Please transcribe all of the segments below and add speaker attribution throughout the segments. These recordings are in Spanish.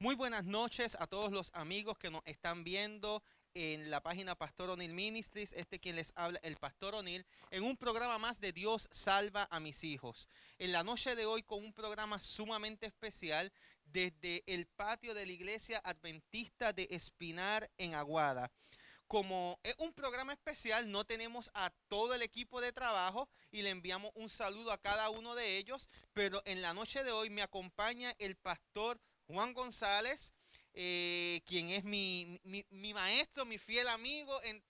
Speaker 1: Muy buenas noches a todos los amigos que nos están viendo en la página Pastor O'Neill Ministries. Quien les habla, el Pastor O'Neill, en un programa más de Dios salva a mis hijos. En la noche de hoy con un programa sumamente especial desde el patio de la Iglesia Adventista de Espinar en Aguada. Como es un programa especial, no tenemos a todo el equipo de trabajo y le enviamos un saludo a cada uno de ellos, pero en la noche de hoy me acompaña el pastor Juan González, quien es mi maestro, mi fiel amigo en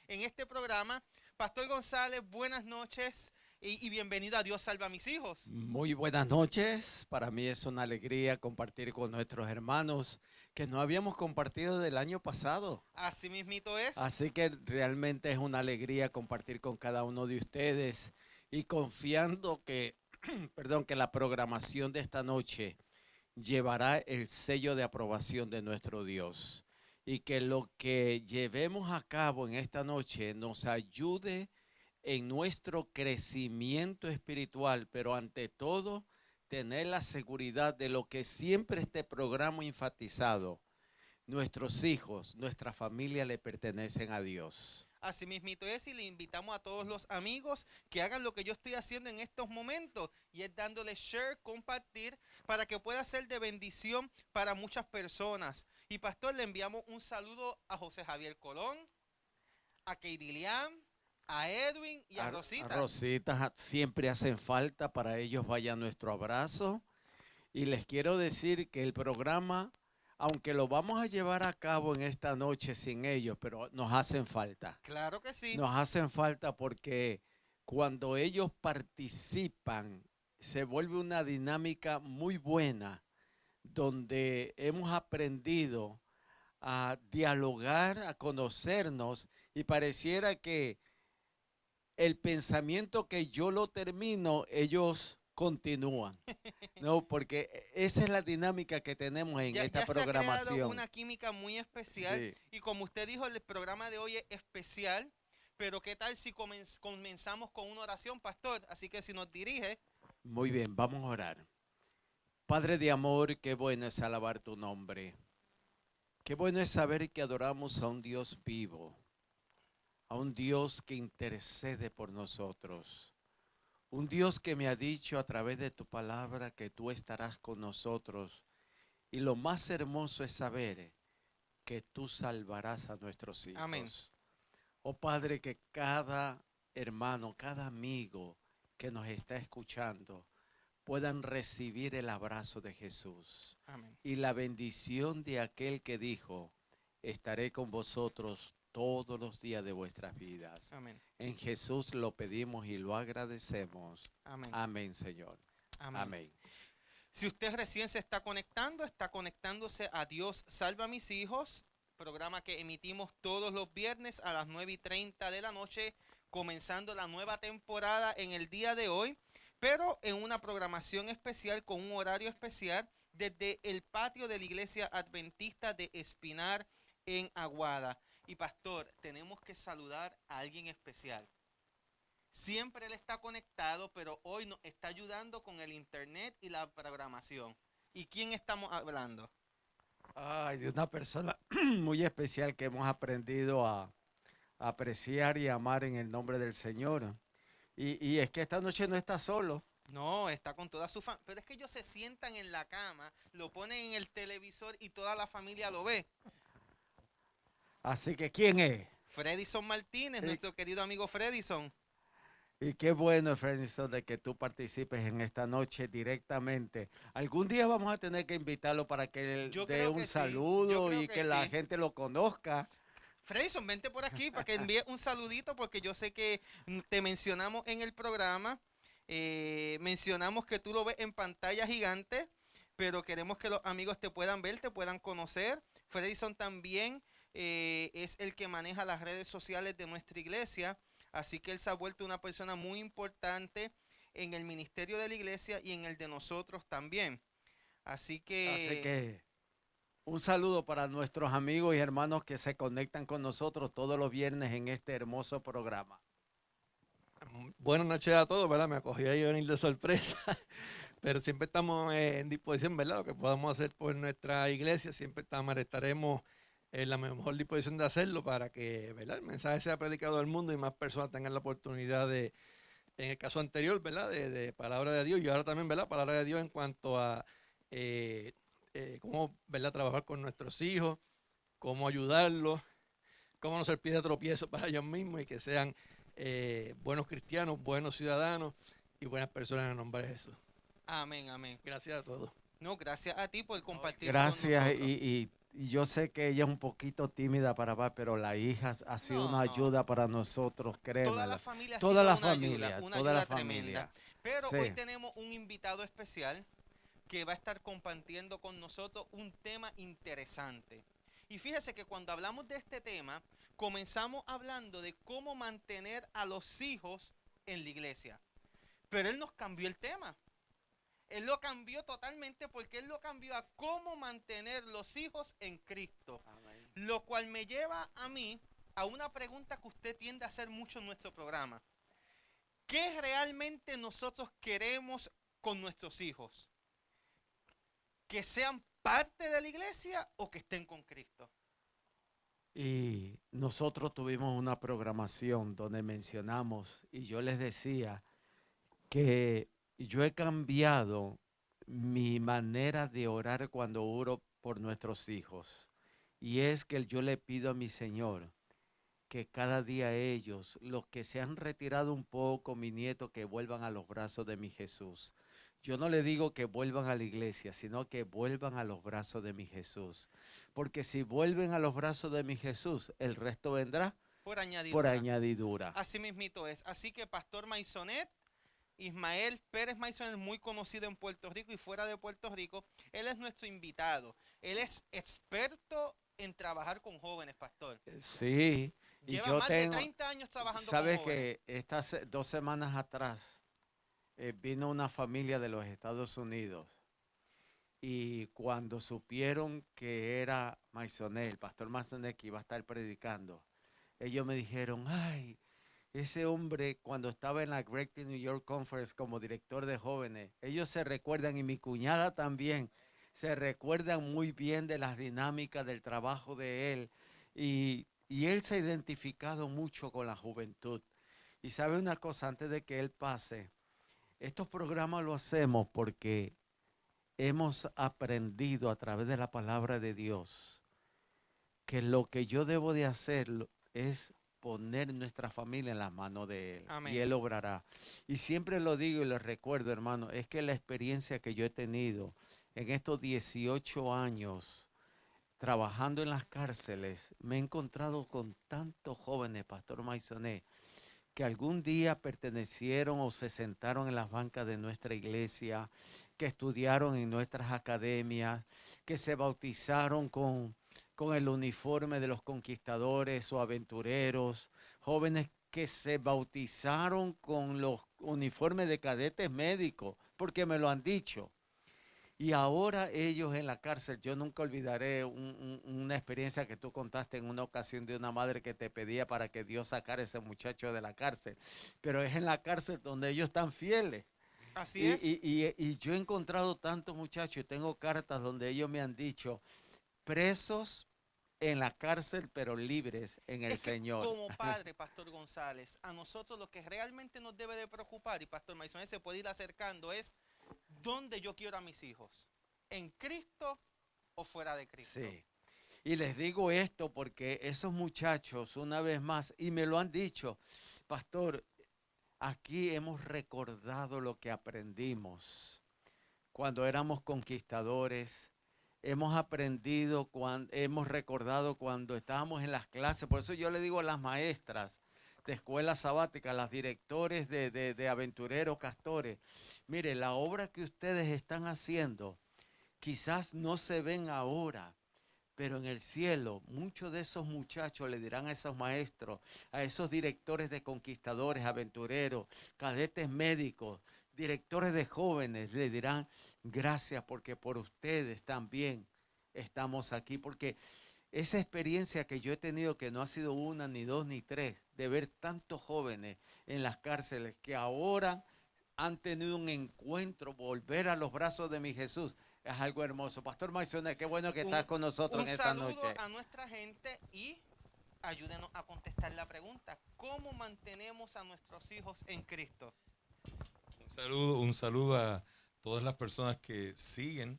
Speaker 1: este programa. Pastor González, buenas noches y bienvenido a Dios Salva a mis hijos.
Speaker 2: Muy buenas noches. Para mí es una alegría compartir con nuestros hermanos que no habíamos compartido del año pasado.
Speaker 1: Así mismito es.
Speaker 2: Así que realmente es una alegría compartir con cada uno de ustedes y confiando que, perdón, que la programación de esta noche llevará el sello de aprobación de nuestro Dios y que lo que llevemos a cabo en esta noche nos ayude en nuestro crecimiento espiritual, pero ante todo tener la seguridad de lo que siempre este programa ha enfatizado: nuestros hijos, nuestra familia le pertenecen a Dios.
Speaker 1: Así mismito es, y le invitamos a todos los amigos que hagan lo que yo estoy haciendo en estos momentos, y es dándole share, compartir, para que pueda ser de bendición para muchas personas. Y pastor, le enviamos un saludo a José Javier Colón, a Keidilian, a Edwin y a Rosita.
Speaker 2: A Rosita siempre hacen falta, para ellos vaya nuestro abrazo. Y les quiero decir que el programa, aunque lo vamos a llevar a cabo en esta noche sin ellos, pero nos hacen falta.
Speaker 1: Claro que sí.
Speaker 2: Nos hacen falta porque cuando ellos participan, se vuelve una dinámica muy buena, donde hemos aprendido a dialogar, a conocernos, y pareciera que el pensamiento que yo lo termino, ellos continúan. No, porque esa es la dinámica que tenemos en esta programación.
Speaker 1: Se ha creado una química muy especial, sí. Y como usted dijo, el programa de hoy es especial, pero ¿qué tal si comenzamos con una oración, pastor? Así que si nos dirige.
Speaker 2: Muy bien, vamos a orar. Padre de amor, qué bueno es alabar tu nombre. Qué bueno es saber que adoramos a un Dios vivo, a un Dios que intercede por nosotros. Un Dios que me ha dicho a través de tu palabra que tú estarás con nosotros. Y lo más hermoso es saber que tú salvarás a nuestros hijos.
Speaker 1: Amén.
Speaker 2: Oh Padre, que cada hermano, cada amigo que nos está escuchando puedan recibir el abrazo de Jesús.
Speaker 1: Amén.
Speaker 2: Y la bendición de aquel que dijo: estaré con vosotros todos los días de vuestras vidas.
Speaker 1: Amén.
Speaker 2: En Jesús lo pedimos y lo agradecemos.
Speaker 1: Amén.
Speaker 2: Amén, Señor.
Speaker 1: Amén.
Speaker 2: Amén.
Speaker 1: Si usted recién se está conectándose a Dios Salva a mis hijos, programa que emitimos todos los viernes a las 9:30 de la noche, comenzando la nueva temporada en el día de hoy, pero en una programación especial con un horario especial desde el patio de la Iglesia Adventista de Espinar en Aguada. Y pastor, tenemos que saludar a alguien especial. Siempre él está conectado, pero hoy nos está ayudando con el internet y la programación. ¿Y quién estamos hablando?
Speaker 2: Ay, de una persona muy especial que hemos aprendido a apreciar y amar en el nombre del Señor. Y es que esta noche no está solo.
Speaker 1: No, está con toda su familia. Pero es que ellos se sientan en la cama, lo ponen en el televisor y toda la familia lo ve.
Speaker 2: Así que, ¿quién es?
Speaker 1: Fredison Martínez, nuestro querido amigo Fredison.
Speaker 2: Y qué bueno, Fredison, de que tú participes en esta noche directamente. Algún día vamos a tener que invitarlo para que él dé un saludo y que la gente lo conozca.
Speaker 1: Fredison, vente por aquí para que envíe un saludito, porque yo sé que te mencionamos en el programa. Mencionamos que tú lo ves en pantalla gigante, pero queremos que los amigos te puedan ver, te puedan conocer. Fredison también es el que maneja las redes sociales de nuestra iglesia. Así que él se ha vuelto una persona muy importante en el ministerio de la iglesia y en el de nosotros también. Así que
Speaker 2: un saludo para nuestros amigos y hermanos que se conectan con nosotros todos los viernes en este hermoso programa.
Speaker 3: Buenas noches a todos, ¿verdad? Me acogió ahí venir de sorpresa. pero siempre estamos en disposición, ¿verdad? Lo que podamos hacer por nuestra iglesia, siempre estaremos en la mejor disposición de hacerlo para que, ¿verdad?, el mensaje sea predicado al mundo y más personas tengan la oportunidad de, en el caso anterior, ¿verdad?, de palabra de Dios, y ahora también, ¿verdad?, palabra de Dios en cuanto a cómo, ¿verdad?, trabajar con nuestros hijos, cómo ayudarlos, cómo no ser pie de tropiezo para ellos mismos y que sean buenos cristianos, buenos ciudadanos y buenas personas en el nombre de Jesús.
Speaker 1: Amén, amén.
Speaker 3: Gracias a todos.
Speaker 1: No, gracias a ti por compartir con
Speaker 2: Gracias,
Speaker 1: nosotros.
Speaker 2: y yo sé que ella es un poquito tímida para hablar, pero la hija ha sido
Speaker 1: No,
Speaker 2: una
Speaker 1: no.
Speaker 2: ayuda para nosotros,
Speaker 1: Toda la
Speaker 2: créemela.
Speaker 1: familia ha
Speaker 2: Toda
Speaker 1: sido
Speaker 2: la
Speaker 1: una
Speaker 2: toda la
Speaker 1: ayuda tremenda.
Speaker 2: familia.
Speaker 1: Pero hoy
Speaker 2: Sí.
Speaker 1: tenemos un invitado especial que va a estar compartiendo con nosotros un tema interesante. Y fíjese que cuando hablamos de este tema, comenzamos hablando de cómo mantener a los hijos en la iglesia. Pero él nos cambió el tema. Él lo cambió totalmente porque él lo cambió a cómo mantener los hijos en Cristo.
Speaker 2: Amén.
Speaker 1: Lo cual me lleva a mí a una pregunta que usted tiende a hacer mucho en nuestro programa. ¿Qué realmente nosotros queremos con nuestros hijos? ¿Que sean parte de la iglesia o que estén con Cristo?
Speaker 2: Y nosotros tuvimos una programación donde mencionamos, y yo les decía que yo he cambiado mi manera de orar cuando oro por nuestros hijos. Y es que yo le pido a mi Señor que cada día ellos, los que se han retirado un poco, mi nieto, que vuelvan a los brazos de mi Jesús. Yo no le digo que vuelvan a la iglesia, sino que vuelvan a los brazos de mi Jesús. Porque si vuelven a los brazos de mi Jesús, el resto vendrá
Speaker 1: Por añadidura.
Speaker 2: por añadidura.
Speaker 1: Así mismito es. Así que Pastor Maisonet, Ismael Pérez Maisonet, muy conocido en Puerto Rico y fuera de Puerto Rico, él es nuestro invitado. Él es experto en trabajar con jóvenes, pastor.
Speaker 2: Sí. Y
Speaker 1: Lleva
Speaker 2: yo
Speaker 1: más
Speaker 2: tengo,
Speaker 1: de 30 años trabajando con
Speaker 2: sabes
Speaker 1: jóvenes.
Speaker 2: que estas 2 semanas atrás vino una familia de los Estados Unidos y cuando supieron que era Maisonet, el pastor Maisonet que iba a estar predicando, ellos me dijeron, ay, ese hombre cuando estaba en la Great New York Conference como director de jóvenes, ellos se recuerdan y mi cuñada también, se recuerdan muy bien de las dinámicas del trabajo de él y él se ha identificado mucho con la juventud. Y sabe una cosa, antes de que él pase, estos programas lo hacemos porque hemos aprendido a través de la palabra de Dios que lo que yo debo de hacer es poner nuestra familia en las manos de Él.
Speaker 1: Amén.
Speaker 2: Y Él obrará. Y siempre lo digo y lo recuerdo, hermano, es que la experiencia que yo he tenido en estos 18 años trabajando en las cárceles, me he encontrado con tantos jóvenes, Pastor Maisonet, que algún día pertenecieron o se sentaron en las bancas de nuestra iglesia, que estudiaron en nuestras academias, que se bautizaron con el uniforme de los conquistadores o aventureros, jóvenes que se bautizaron con los uniformes de cadetes médicos, porque me lo han dicho. Y ahora ellos en la cárcel, yo nunca olvidaré una experiencia que tú contaste en una ocasión de una madre que te pedía para que Dios sacara a ese muchacho de la cárcel. Pero es en la cárcel donde ellos están fieles.
Speaker 1: Así es.
Speaker 2: Y yo he encontrado tantos muchachos y tengo cartas donde ellos me han dicho, presos en la cárcel, pero libres en el
Speaker 1: Es que
Speaker 2: Señor.
Speaker 1: como padre, Pastor González, a nosotros lo que realmente nos debe de preocupar, y Pastor Maisonet se puede ir acercando, es dónde yo quiero a mis hijos, en Cristo o fuera de Cristo.
Speaker 2: Sí. Y les digo esto porque esos muchachos, una vez más, y me lo han dicho, pastor, aquí hemos recordado lo que aprendimos cuando éramos conquistadores. Hemos aprendido, hemos recordado cuando estábamos en las clases. Por eso yo le digo a las maestras de escuela sabática, las directores de aventureros, castores, mire, la obra que ustedes están haciendo quizás no se ven ahora, pero en el cielo muchos de esos muchachos le dirán a esos maestros, a esos directores de conquistadores, aventureros, cadetes médicos, directores de jóvenes, le dirán gracias porque por ustedes también estamos aquí. Porque esa experiencia que yo he tenido, que no ha sido una, ni dos, ni tres, de ver tantos jóvenes en las cárceles que ahora han tenido un encuentro, volver a los brazos de mi Jesús. Es algo hermoso. Pastor Maisonet, qué bueno que estás con nosotros en esta noche.
Speaker 1: Un saludo a nuestra gente y ayúdenos a contestar la pregunta. ¿Cómo mantenemos a nuestros hijos en Cristo?
Speaker 4: Un saludo a todas las personas que siguen,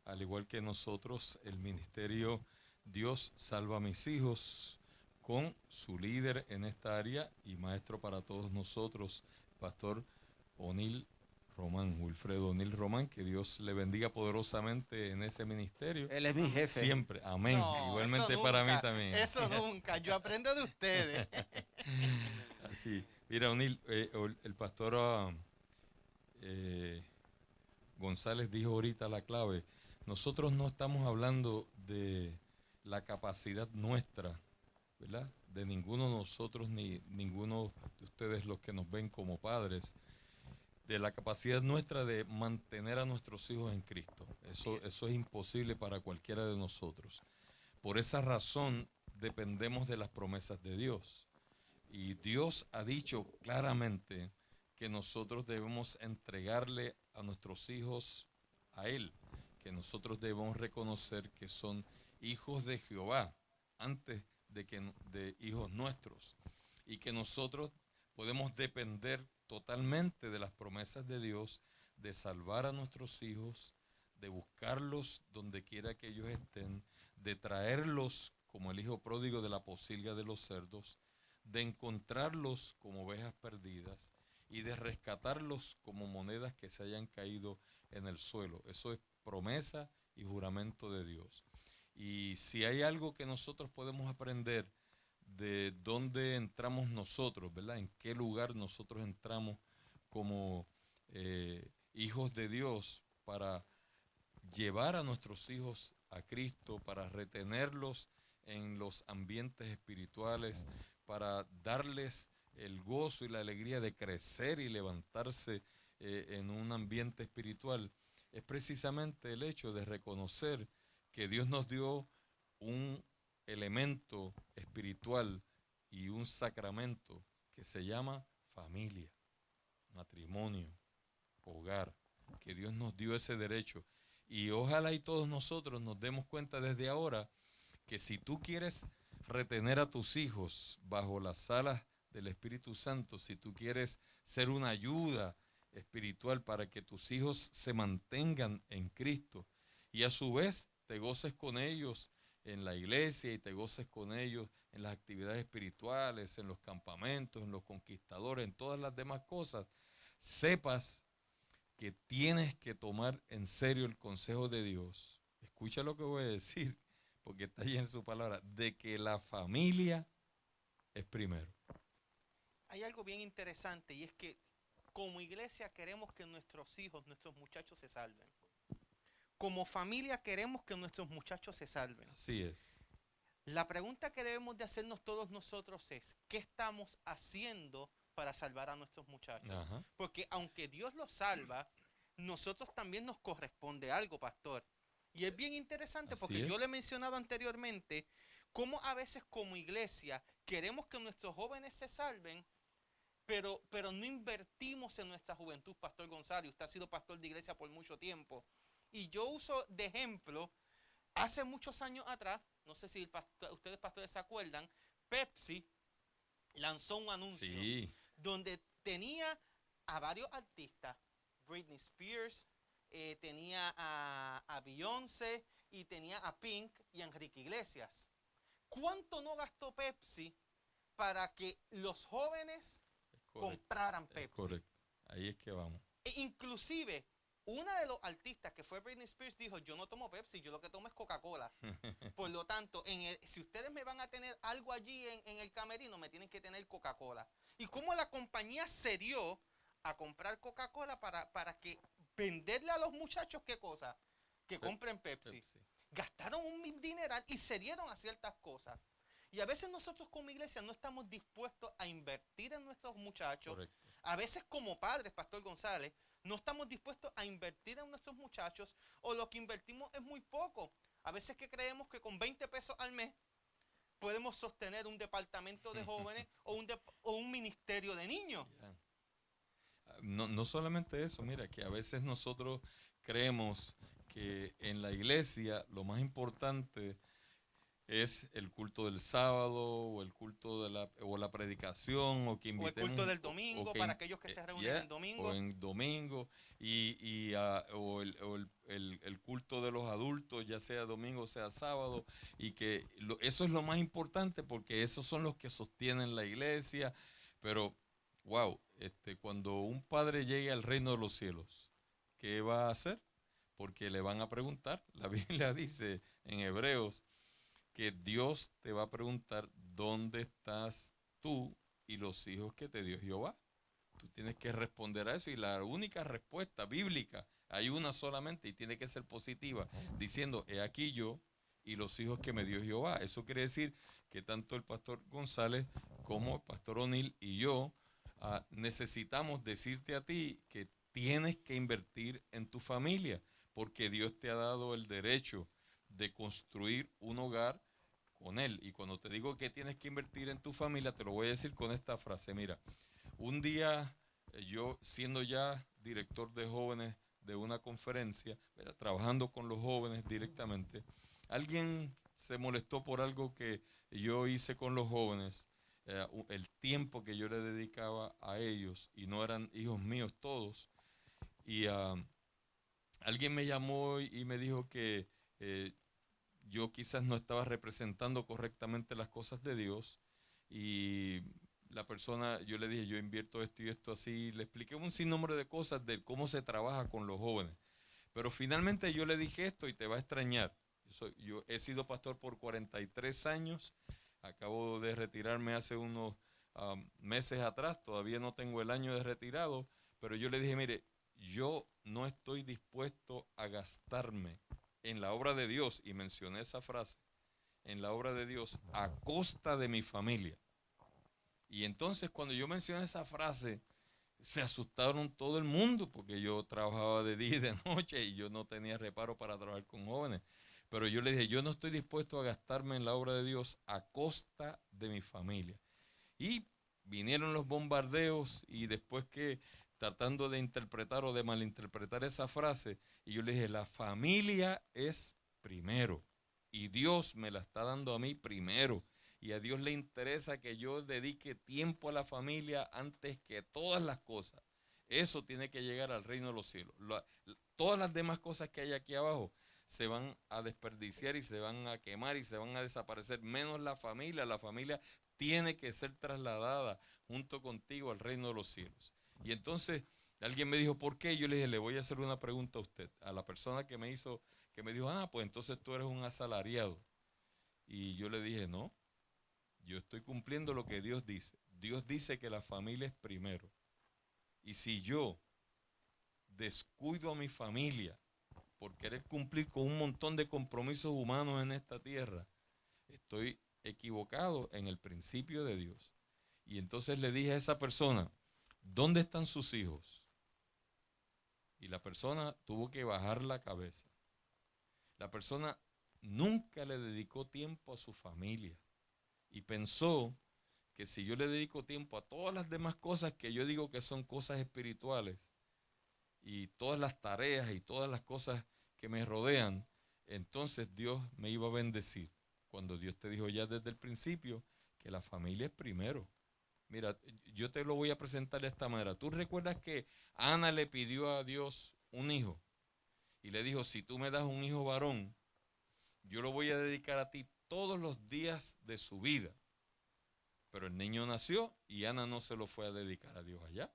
Speaker 4: al igual que nosotros, el ministerio Dios Salva a Mis Hijos, con su líder en esta área y maestro para todos nosotros, Pastor O'Neill Román, Wilfredo O'Neill Román, que Dios le bendiga poderosamente en ese ministerio.
Speaker 2: Él es mi jefe.
Speaker 4: Siempre, amén.
Speaker 1: No,
Speaker 4: igualmente para mí también.
Speaker 1: Eso nunca, yo aprendo de ustedes.
Speaker 4: Así, mira, O'Neill, el pastor González dijo ahorita la clave. Nosotros no estamos hablando de la capacidad nuestra, ¿verdad? De ninguno de nosotros ni ninguno de ustedes los que nos ven como padres, de la capacidad nuestra de mantener a nuestros hijos en Cristo. Eso es imposible para cualquiera de nosotros. Por esa razón dependemos de las promesas de Dios. Y Dios ha dicho claramente que nosotros debemos entregarle a nuestros hijos a Él, que nosotros debemos reconocer que son hijos de Jehová antes de hijos nuestros, y que nosotros podemos depender totalmente de las promesas de Dios, de salvar a nuestros hijos, de buscarlos donde quiera que ellos estén, de traerlos como el hijo pródigo de la posilga de los cerdos, de encontrarlos como ovejas perdidas y de rescatarlos como monedas que se hayan caído en el suelo. Eso es promesa y juramento de Dios. Y si hay algo que nosotros podemos aprender de dónde entramos nosotros, ¿verdad? En qué lugar nosotros entramos como hijos de Dios para llevar a nuestros hijos a Cristo, para retenerlos en los ambientes espirituales, para darles el gozo y la alegría de crecer y levantarse en un ambiente espiritual, es precisamente el hecho de reconocer que Dios nos dio un elemento espiritual y un sacramento que se llama familia, matrimonio, hogar, que Dios nos dio ese derecho. Y ojalá y todos nosotros nos demos cuenta desde ahora que si tú quieres retener a tus hijos bajo las alas del Espíritu Santo, si tú quieres ser una ayuda espiritual para que tus hijos se mantengan en Cristo y a su vez te goces con ellos en la iglesia y te goces con ellos en las actividades espirituales, en los campamentos, en los conquistadores, en todas las demás cosas, sepas que tienes que tomar en serio el consejo de Dios. Escucha lo que voy a decir, porque está ahí en su palabra, de que la familia es primero.
Speaker 1: Hay algo bien interesante y es que como iglesia queremos que nuestros hijos, nuestros muchachos se salven. Como familia queremos que nuestros muchachos se salven.
Speaker 4: Así es.
Speaker 1: La pregunta que debemos de hacernos todos nosotros es, ¿qué estamos haciendo para salvar a nuestros muchachos?
Speaker 4: Ajá.
Speaker 1: Porque aunque Dios los salva, nosotros también nos corresponde algo, pastor. Y es bien interesante
Speaker 4: Así
Speaker 1: porque
Speaker 4: es.
Speaker 1: yo le he mencionado anteriormente cómo a veces como iglesia queremos que nuestros jóvenes se salven, pero no invertimos en nuestra juventud, Pastor González. Usted ha sido pastor de iglesia por mucho tiempo. Y yo uso de ejemplo, hace muchos años atrás, no sé si ustedes pastores se acuerdan, Pepsi lanzó un anuncio donde tenía a varios artistas, Britney Spears, tenía a Beyoncé y tenía a Pink y a Enrique Iglesias. ¿Cuánto no gastó Pepsi para que los jóvenes compraran Pepsi?
Speaker 4: Correcto, ahí es que vamos.
Speaker 1: E inclusive, una de los artistas que fue Britney Spears dijo, yo no tomo Pepsi, yo lo que tomo es Coca-Cola. Por lo tanto, si ustedes me van a tener algo allí en el camerino, me tienen que tener Coca-Cola. Y cómo la compañía se dio a comprar Coca-Cola para que venderle a los muchachos, ¿qué cosa? Que compren Pepsi. Gastaron un dineral y se dieron a ciertas cosas. Y a veces nosotros como iglesia no estamos dispuestos a invertir en nuestros muchachos.
Speaker 4: Correcto.
Speaker 1: A veces como padres, Pastor González, no estamos dispuestos a invertir en nuestros muchachos o lo que invertimos es muy poco. A veces que creemos que con 20 pesos al mes podemos sostener un departamento de jóvenes o un ministerio de niños.
Speaker 4: No solamente eso, mira, que a veces nosotros creemos que en la iglesia lo más importante es el culto del sábado o el culto o la predicación o que
Speaker 1: O el
Speaker 4: invitemos
Speaker 1: culto del
Speaker 4: o
Speaker 1: domingo,
Speaker 4: que
Speaker 1: para aquellos que se reúnen
Speaker 4: yeah,
Speaker 1: en domingo.
Speaker 4: o en domingo o el culto de los adultos, ya sea domingo o sea sábado, y que eso es lo más importante porque esos son los que sostienen la iglesia. Pero wow, cuando un padre llegue al reino de los cielos, ¿qué va a hacer? Porque le van a preguntar. La Biblia dice en Hebreos que Dios te va a preguntar dónde estás tú y los hijos que te dio Jehová. Tú tienes que responder a eso y la única respuesta bíblica, hay una solamente y tiene que ser positiva, diciendo, he aquí yo y los hijos que me dio Jehová. Eso quiere decir que tanto el pastor González como el pastor O'Neill y yo necesitamos decirte a ti que tienes que invertir en tu familia, porque Dios te ha dado el derecho de construir un hogar con Él. Y cuando te digo que tienes que invertir en tu familia, te lo voy a decir con esta frase. Mira, un día yo siendo ya director de jóvenes de una conferencia, ¿verdad?, trabajando con los jóvenes directamente, alguien se molestó por algo que yo hice con los jóvenes, el tiempo que yo le dedicaba a ellos, y no eran hijos míos todos, y alguien me llamó y me dijo que yo quizás no estaba representando correctamente las cosas de Dios, y la persona, yo le dije, yo invierto esto y esto así, le expliqué un sinnúmero de cosas de cómo se trabaja con los jóvenes, pero finalmente yo le dije esto y te va a extrañar. Yo he sido pastor por 43 años, acabo de retirarme hace unos meses atrás, todavía no tengo el año de retirado, pero yo le dije, mire, yo no estoy dispuesto a gastarme en la obra de Dios, y mencioné esa frase, en la obra de Dios a costa de mi familia. Y entonces cuando yo mencioné esa frase, se asustaron todo el mundo, porque yo trabajaba de día y de noche y yo no tenía reparo para trabajar con jóvenes. Pero yo le dije, yo no estoy dispuesto a gastarme en la obra de Dios a costa de mi familia. Y vinieron los bombardeos, y después que tratando de interpretar o de malinterpretar esa frase, y yo le dije, la familia es primero y Dios me la está dando a mí primero, y a Dios le interesa que yo dedique tiempo a la familia antes que todas las cosas. Eso tiene que llegar al reino de los cielos. Todas las demás cosas que hay aquí abajo se van a desperdiciar y se van a quemar y se van a desaparecer, menos la familia. La familia tiene que ser trasladada junto contigo al reino de los cielos. Y entonces alguien me dijo, ¿por qué? Yo le dije, le voy a hacer una pregunta a usted, a la persona que me dijo, pues entonces tú eres un asalariado. Y yo le dije, no, yo estoy cumpliendo lo que Dios dice. Dios dice que la familia es primero. Y si yo descuido a mi familia por querer cumplir con un montón de compromisos humanos en esta tierra, estoy equivocado en el principio de Dios. Y entonces le dije a esa persona, ¿dónde están sus hijos? Y la persona tuvo que bajar la cabeza. La persona nunca le dedicó tiempo a su familia y pensó que si yo le dedico tiempo a todas las demás cosas que yo digo que son cosas espirituales, y todas las tareas y todas las cosas que me rodean, entonces Dios me iba a bendecir. Cuando Dios te dijo ya desde el principio que la familia es primero. Mira, yo te lo voy a presentar de esta manera. ¿Tú recuerdas que Ana le pidió a Dios un hijo? Y le dijo, si tú me das un hijo varón, yo lo voy a dedicar a ti todos los días de su vida. Pero el niño nació y Ana no se lo fue a dedicar a Dios allá.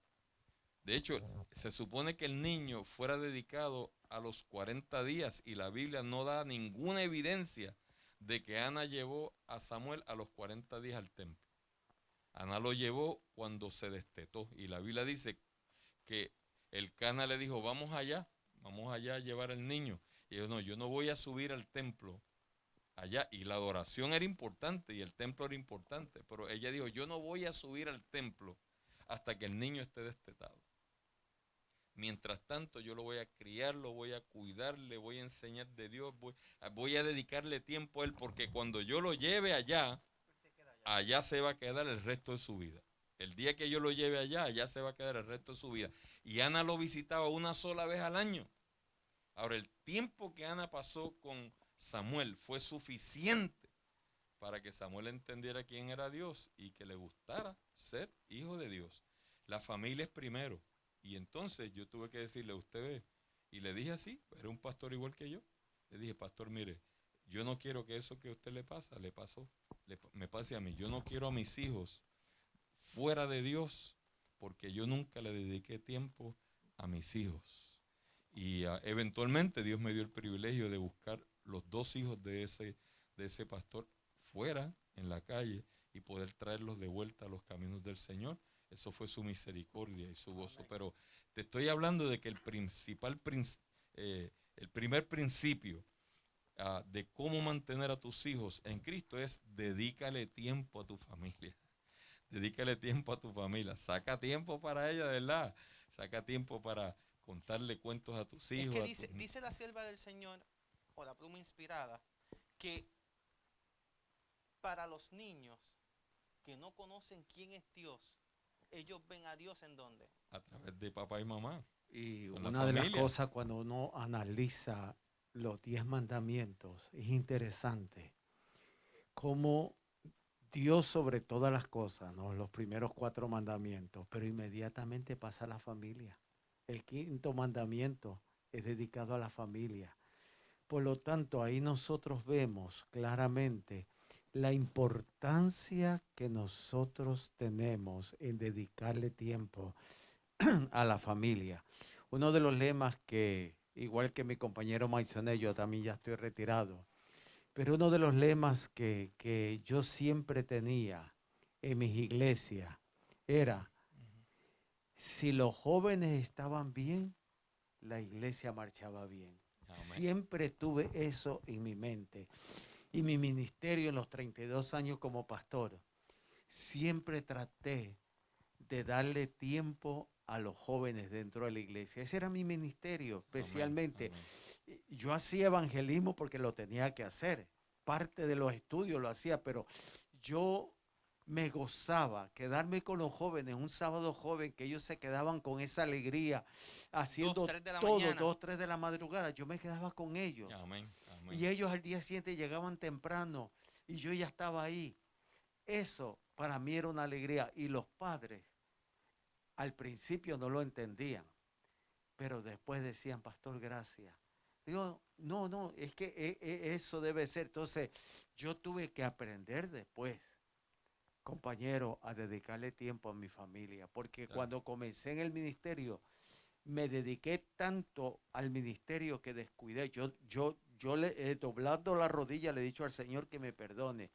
Speaker 4: De hecho, se supone que el niño fuera dedicado a los 40 días y la Biblia no da ninguna evidencia de que Ana llevó a Samuel a los 40 días al templo. Ana lo llevó cuando se destetó, y la Biblia dice que el Cana le dijo, vamos allá a llevar al niño. Y yo no voy a subir al templo allá. Y la adoración era importante y el templo era importante, pero ella dijo, yo no voy a subir al templo hasta que el niño esté destetado. Mientras tanto, yo lo voy a criar, lo voy a cuidar, le voy a enseñar de Dios, voy a dedicarle tiempo a él, porque cuando yo lo lleve allá se va a quedar el resto de su vida. El día que yo lo lleve allá, allá se va a quedar el resto de su vida. Y Ana lo visitaba una sola vez al año. Ahora, el tiempo que Ana pasó con Samuel fue suficiente para que Samuel entendiera quién era Dios y que le gustara ser hijo de Dios. La familia es primero. Y entonces yo tuve que decirle, usted ve, y le dije así, era un pastor igual que yo. Le dije, pastor, mire, yo no quiero que eso que a usted le pasa, me pase a mí. Yo no quiero a mis hijos fuera de Dios, porque yo nunca le dediqué tiempo a mis hijos. Y eventualmente Dios me dio el privilegio de buscar los 2 hijos de ese pastor fuera, en la calle, y poder traerlos de vuelta a los caminos del Señor. Eso fue su misericordia y su gozo. Pero te estoy hablando de que el primer principio de cómo mantener a tus hijos en Cristo es dedícale tiempo a tu familia. Dedícale tiempo a tu familia. Saca tiempo para ella, de verdad. Saca tiempo para contarle cuentos a tus hijos.
Speaker 1: Es que dice la sierva del Señor, o la pluma inspirada, que para los niños que no conocen quién es Dios, ellos ven a Dios ¿en dónde?
Speaker 4: A través de papá y mamá.
Speaker 2: Y
Speaker 4: Son
Speaker 2: una de las
Speaker 4: familia.
Speaker 2: cosas cuando uno analiza los 10 mandamientos, es interesante cómo Dios sobre todas las cosas, ¿no? Los primeros 4 mandamientos, pero inmediatamente pasa a la familia. El 5.º mandamiento es dedicado a la familia. Por lo tanto, ahí nosotros vemos claramente la importancia que nosotros tenemos en dedicarle tiempo a la familia. Uno de los lemas que, igual que mi compañero mencioné, yo también ya estoy retirado, pero uno de los lemas que yo siempre tenía en mis iglesias era, si los jóvenes estaban bien, la iglesia marchaba bien.
Speaker 4: Amén.
Speaker 2: Siempre tuve eso en mi mente. Y mi ministerio en los 32 años como pastor, siempre traté de darle tiempo a los jóvenes dentro de la iglesia. Ese era mi ministerio, especialmente.
Speaker 4: Amén. Amén.
Speaker 2: Yo hacía evangelismo porque lo tenía que hacer. Parte de los estudios lo hacía, pero yo me gozaba quedarme con los jóvenes, un sábado joven, que ellos se quedaban con esa alegría, haciendo
Speaker 1: 2, 3 de la
Speaker 2: todo,
Speaker 1: mañana.
Speaker 2: 2, 3 de la madrugada. Yo me quedaba con ellos.
Speaker 4: Amén. Amén.
Speaker 2: Y ellos al día siguiente llegaban temprano y yo ya estaba ahí. Eso para mí era una alegría. Y los padres al principio no lo entendían, pero después decían, pastor, gracias. Digo, no, es que eso debe ser. Entonces yo tuve que aprender después, compañero, a dedicarle tiempo a mi familia, porque
Speaker 4: Claro.
Speaker 2: cuando comencé en el ministerio, me dediqué tanto al ministerio que descuidé. Yo le he doblado la rodilla, le he dicho al Señor que me perdone,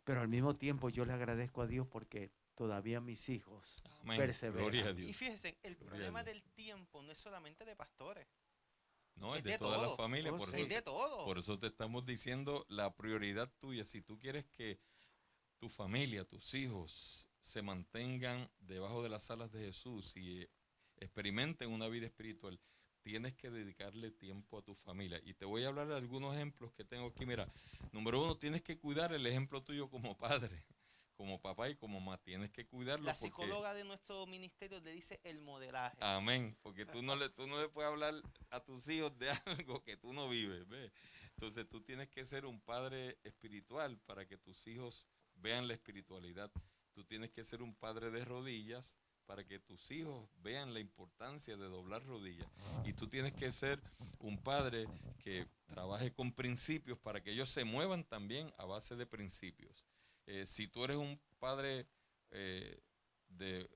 Speaker 2: pero al mismo tiempo yo le agradezco a Dios porque todavía mis hijos
Speaker 4: Amén.
Speaker 2: perseveran.
Speaker 4: Gloria a
Speaker 1: Y
Speaker 4: Dios.
Speaker 1: fíjense, el
Speaker 4: Gloria a
Speaker 1: problema
Speaker 4: Dios.
Speaker 1: del tiempo no es solamente de pastores,
Speaker 4: No,
Speaker 1: es
Speaker 4: es de
Speaker 1: de
Speaker 4: toda la
Speaker 1: todo.
Speaker 4: familia.
Speaker 2: Oh,
Speaker 4: Por
Speaker 2: sí.
Speaker 1: es
Speaker 4: eso,
Speaker 1: de todo.
Speaker 4: por eso te estamos diciendo la prioridad tuya. Si tú quieres que tu familia, tus hijos se mantengan debajo de las alas de Jesús y experimenten una vida espiritual, tienes que dedicarle tiempo a tu familia. Y te voy a hablar de algunos ejemplos que tengo aquí. Mira, número 1, tienes que cuidar el ejemplo tuyo como padre, como papá y como mamá. Tienes que cuidarlo.
Speaker 1: La
Speaker 4: porque,
Speaker 1: psicóloga de nuestro ministerio le dice el modelaje.
Speaker 4: amén, porque tú no le puedes hablar a tus hijos de algo que tú no vives, ¿ves? Entonces tú tienes que ser un padre espiritual para que tus hijos vean la espiritualidad. Tú tienes que ser un padre de rodillas para que tus hijos vean la importancia de doblar rodillas. Y tú tienes que ser un padre que trabaje con principios para que ellos se muevan también a base de principios. Si tú eres un padre de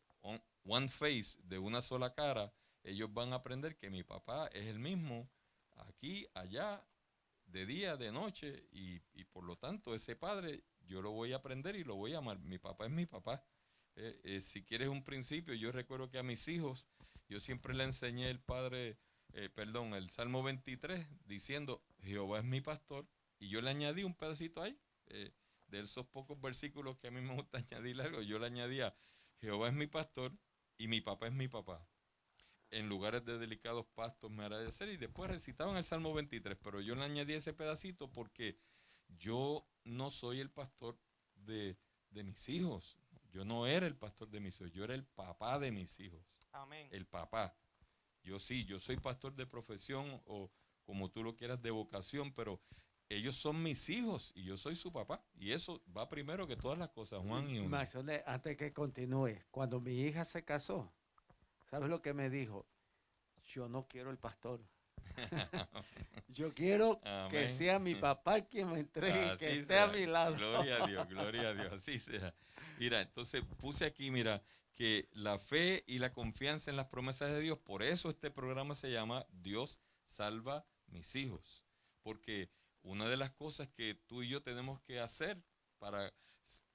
Speaker 4: one face, de una sola cara, ellos van a aprender que mi papá es el mismo aquí, allá, de día, de noche, y por lo tanto ese padre yo lo voy a aprender y lo voy a amar. Mi papá es mi papá. Si quieres un principio, yo recuerdo que a mis hijos, yo siempre le enseñé el Salmo 23, diciendo, Jehová es mi pastor, y yo le añadí un pedacito ahí, de esos pocos versículos que a mí me gusta añadir algo, yo le añadía, Jehová es mi pastor, y mi papá es mi papá. En lugares de delicados pastos me hará descansar, y después recitaban el Salmo 23, pero yo le añadí ese pedacito porque yo no soy el pastor de mis hijos. Yo no era el pastor de mis hijos, yo era el papá de mis hijos.
Speaker 1: Amén.
Speaker 4: El papá. Yo sí, yo soy pastor de profesión o como tú lo quieras de vocación, pero ellos son mis hijos y yo soy su papá. Y eso va primero que todas las cosas, Juan y uno.
Speaker 2: Maxone, antes que continúe, cuando mi hija se casó, ¿sabes lo que me dijo? Yo no quiero el pastor. Yo quiero que
Speaker 4: Amén.
Speaker 2: sea mi papá quien me entregue,
Speaker 4: Así
Speaker 2: que esté
Speaker 4: sea.
Speaker 2: a mi lado.
Speaker 4: Gloria a Dios, así sea. Mira, entonces puse aquí, mira, que la fe y la confianza en las promesas de Dios, por eso este programa se llama Dios salva mis hijos. Porque una de las cosas que tú y yo tenemos que hacer para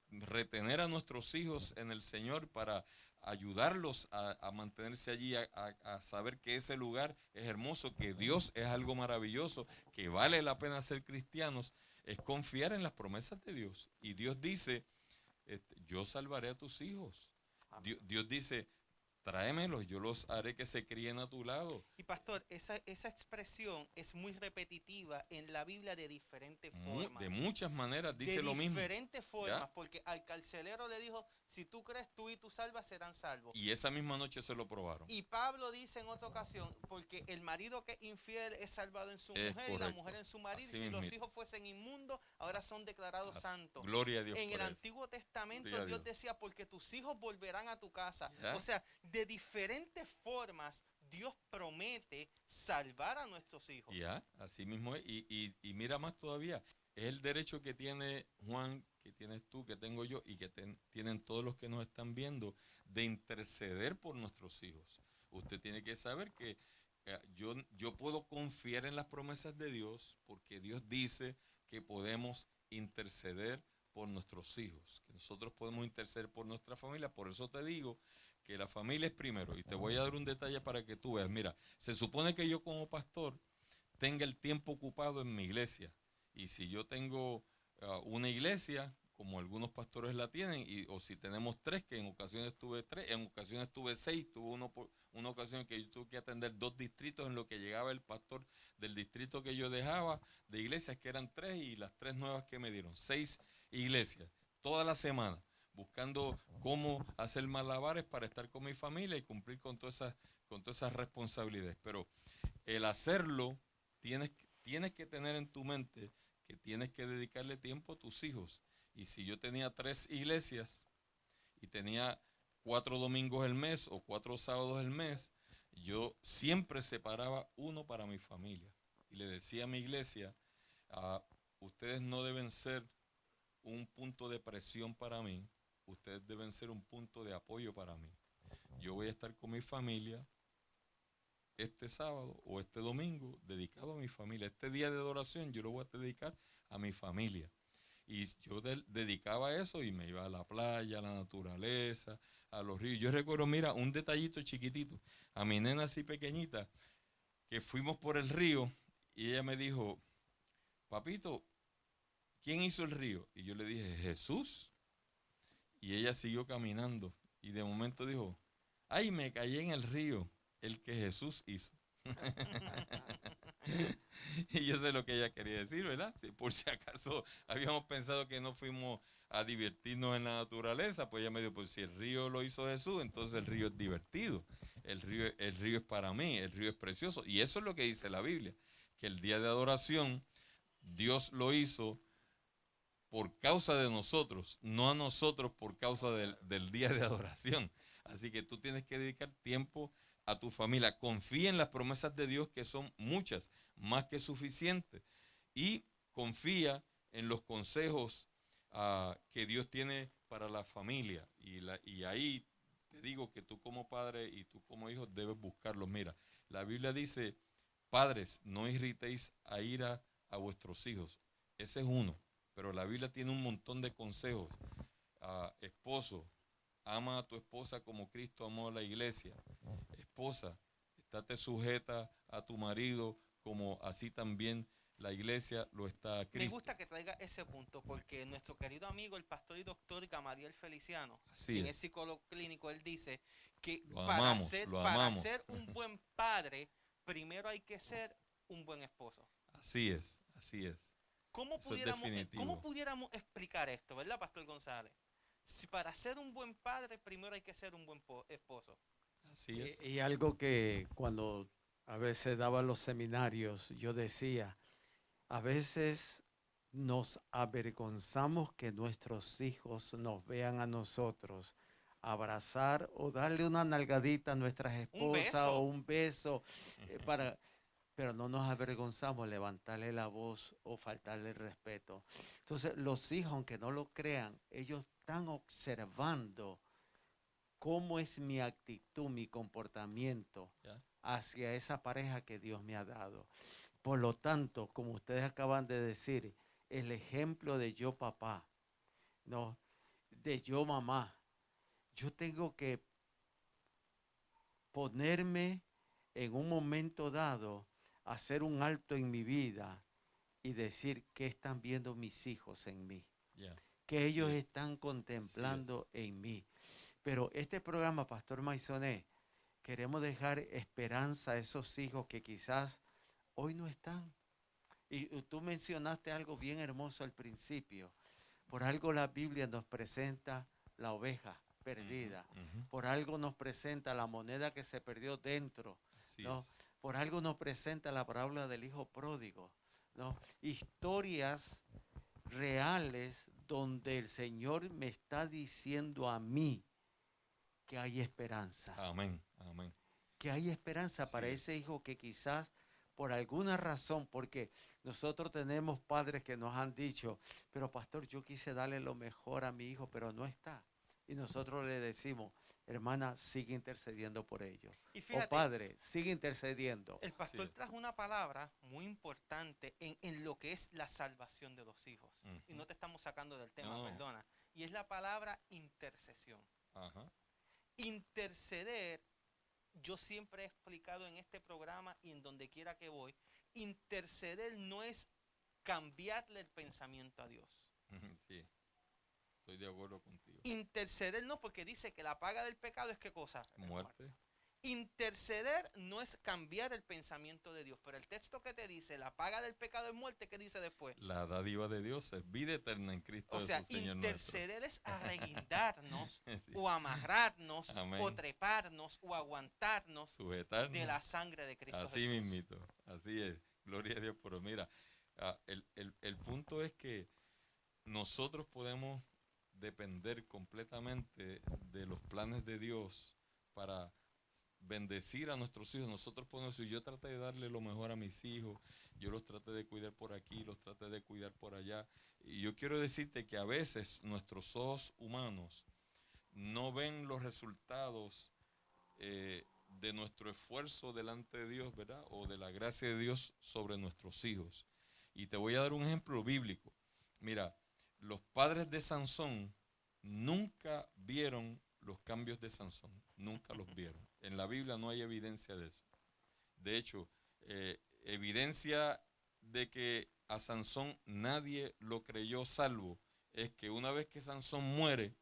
Speaker 4: retener a nuestros hijos en el Señor, para ayudarlos a mantenerse allí, a saber que ese lugar es hermoso, que Dios es algo maravilloso, que vale la pena ser cristianos, es confiar en las promesas de Dios. Y Dios dice, yo salvaré a tus hijos. Dios dice, tráemelos, yo los haré que se críen a tu lado.
Speaker 1: Y pastor, esa expresión es muy repetitiva en la Biblia de diferentes formas.
Speaker 4: De muchas maneras dice lo mismo.
Speaker 1: De diferentes formas,
Speaker 4: ¿Ya?
Speaker 1: porque al carcelero le dijo, si tú crees, tú y tu salvas serán salvos.
Speaker 4: Y esa misma noche se lo probaron.
Speaker 1: Y Pablo dice en otra ocasión, porque el marido que es infiel es salvado en su
Speaker 4: Es
Speaker 1: mujer y la
Speaker 4: correcto.
Speaker 1: mujer en su marido.
Speaker 4: Así
Speaker 1: Y si los
Speaker 4: mismito.
Speaker 1: hijos fuesen inmundos, ahora son declarados santos.
Speaker 4: Gloria a Dios
Speaker 1: En
Speaker 4: por
Speaker 1: el
Speaker 4: eso.
Speaker 1: Antiguo Testamento
Speaker 4: Gloria a
Speaker 1: Dios
Speaker 4: Dios.
Speaker 1: decía, porque tus hijos volverán a tu casa.
Speaker 4: ¿Ya?
Speaker 1: O sea, de diferentes formas Dios promete salvar a nuestros hijos.
Speaker 4: Ya, así mismo es. Y mira más todavía, es el derecho que tiene Juan, que tienes tú, que tengo yo y que tienen todos los que nos están viendo, de interceder por nuestros hijos. Usted tiene que saber que yo puedo confiar en las promesas de Dios porque Dios dice que podemos interceder por nuestros hijos, que nosotros podemos interceder por nuestra familia. Por eso te digo que la familia es primero. Y te voy a dar un detalle para que tú veas. Mira, se supone que yo como pastor tenga el tiempo ocupado en mi iglesia. Y si yo tengo una iglesia, como algunos pastores la tienen, o si tenemos 3, que en ocasiones tuve 3, en ocasiones tuve 6, tuve una ocasión que yo tuve que atender 2 distritos en lo que llegaba el pastor del distrito que yo dejaba de iglesias, que eran 3, y las 3 nuevas que me dieron, 6 iglesias, toda la semana, buscando cómo hacer malabares para estar con mi familia y cumplir con todas esas responsabilidades. Pero el hacerlo, tienes que tener en tu mente que tienes que dedicarle tiempo a tus hijos. Y si yo tenía 3 iglesias y tenía 4 domingos el mes o 4 sábados el mes, yo siempre separaba uno para mi familia. Y le decía a mi iglesia, ustedes no deben ser un punto de presión para mí, ustedes deben ser un punto de apoyo para mí. Yo voy a estar con mi familia este sábado o este domingo dedicado a mi familia. Este día de adoración yo lo voy a dedicar a mi familia. Y yo dedicaba eso y me iba a la playa, a la naturaleza, a los ríos. Yo recuerdo, mira, un detallito chiquitito. A mi nena así pequeñita, que fuimos por el río y ella me dijo, papito, ¿quién hizo el río? Y yo le dije, Jesús. Y ella siguió caminando y de momento dijo, ay, me caí en el río, el que Jesús hizo. Y yo sé lo que ella quería decir, ¿verdad? Por si acaso habíamos pensado que no fuimos a divertirnos en la naturaleza, pues ella me dijo, pues si el río lo hizo Jesús, entonces el río es divertido, el río es para mí, el río es precioso. Y eso es lo que dice la Biblia, que el día de adoración Dios lo hizo por causa de nosotros, no a nosotros por causa del día de adoración. Así que tú tienes que dedicar tiempo a tu familia. Confía en las promesas de Dios, que son muchas, más que suficientes. Y confía en los consejos que Dios tiene para la familia. Y ahí te digo que tú como padre y tú como hijo debes buscarlos. Mira, la Biblia dice, padres, no irritéis a ira a vuestros hijos. Ese es uno. Pero la Biblia tiene un montón de consejos. Esposo, ama a tu esposa como Cristo amó a la iglesia. Esposa, estate sujeta a tu marido como así también la iglesia lo está a Cristo.
Speaker 1: Me gusta que traiga ese punto porque nuestro querido amigo, el pastor y doctor Gamaliel Feliciano,
Speaker 4: Así
Speaker 1: quien
Speaker 4: es.
Speaker 1: es psicólogo clínico, él dice que
Speaker 4: Lo
Speaker 1: para
Speaker 4: amamos,
Speaker 1: ser un buen padre, primero hay que ser un buen esposo.
Speaker 4: Así es, así es.
Speaker 1: ¿Cómo
Speaker 4: Eso es
Speaker 1: pudiéramos
Speaker 4: definitivo.
Speaker 1: explicar esto, verdad, Pastor González? Si para ser un buen padre, primero hay que ser un buen esposo.
Speaker 4: Así es.
Speaker 2: Y algo que cuando a veces daba los seminarios, yo decía, a veces nos avergonzamos que nuestros hijos nos vean a nosotros abrazar o darle una nalgadita a nuestras
Speaker 1: Un
Speaker 2: esposas
Speaker 1: beso.
Speaker 2: o un beso, pero no nos avergonzamos levantarle la voz o faltarle el respeto. Entonces, los hijos, aunque no lo crean, ellos están observando cómo es mi actitud, mi comportamiento
Speaker 4: ¿Ya?
Speaker 2: hacia esa pareja que Dios me ha dado. Por lo tanto, como ustedes acaban de decir, el ejemplo de yo papá, no, de yo mamá, yo tengo que ponerme en un momento dado, hacer un alto en mi vida y decir qué están viendo mis hijos en mí,
Speaker 4: Ya.
Speaker 2: que
Speaker 4: Así
Speaker 2: ellos
Speaker 4: es.
Speaker 2: están contemplando en mí. Pero este programa, Pastor Maisoné, queremos dejar esperanza a esos hijos que quizás hoy no están. Y tú mencionaste algo bien hermoso al principio. Por algo la Biblia nos presenta la oveja perdida.
Speaker 4: Ujú.
Speaker 2: Por algo nos presenta la moneda que se perdió dentro,
Speaker 4: Así
Speaker 2: ¿no?
Speaker 4: es.
Speaker 2: Por algo nos presenta la parábola del hijo pródigo, ¿no? Historias reales donde el Señor me está diciendo a mí que hay esperanza.
Speaker 4: Amén. Amén.
Speaker 2: Que hay esperanza
Speaker 4: Así
Speaker 2: para
Speaker 4: es.
Speaker 2: ese hijo que quizás por alguna razón, porque nosotros tenemos padres que nos han dicho, pero pastor, yo quise darle lo mejor a mi hijo, pero no está. Y nosotros le decimos, hermana, sigue intercediendo por ellos.
Speaker 1: Y
Speaker 2: O
Speaker 1: fíjate,
Speaker 2: padre, sigue intercediendo.
Speaker 1: el pastor
Speaker 4: es.
Speaker 1: trajo una palabra muy importante en lo que es la salvación de los hijos. Y
Speaker 4: Ujú.
Speaker 1: no te estamos sacando del tema,
Speaker 4: No.
Speaker 1: perdona. Y es la palabra intercesión.
Speaker 4: Ajá.
Speaker 1: Interceder, yo siempre he explicado en este programa y en donde quiera que voy, interceder no es cambiarle el pensamiento a Dios.
Speaker 4: Sí. Estoy de acuerdo contigo.
Speaker 1: Interceder no, porque dice que la paga del pecado es ¿qué cosa?
Speaker 4: Muerte.
Speaker 1: Interceder no es cambiar el pensamiento de Dios, pero el texto que te dice la paga del pecado es muerte, ¿qué dice después?
Speaker 4: La dádiva de Dios es vida eterna en Cristo
Speaker 1: O sea,
Speaker 4: Jesús, Señor nuestro.
Speaker 1: interceder es arreguindarnos
Speaker 4: Sí.
Speaker 1: o amarrarnos
Speaker 4: Amén.
Speaker 1: o treparnos o aguantarnos
Speaker 4: Sujetarnos.
Speaker 1: de la sangre de Cristo
Speaker 4: Así
Speaker 1: Jesús.
Speaker 4: mismito. Así es. Gloria a Dios. Pero mira, el punto es que nosotros podemos depender completamente de los planes de Dios para bendecir a nuestros hijos. Nosotros podemos decir, yo traté de darle lo mejor a mis hijos, yo los traté de cuidar por aquí, los traté de cuidar por allá. Y yo quiero decirte que a veces nuestros ojos humanos no ven los resultados de nuestro esfuerzo delante de Dios, ¿verdad? O de la gracia de Dios sobre nuestros hijos. Y te voy a dar un ejemplo bíblico. Mira, los padres de Sansón nunca vieron los cambios de Sansón, nunca los vieron. En la Biblia no hay evidencia de eso. De hecho, evidencia de que a Sansón nadie lo creyó salvo es que una vez que Sansón muere,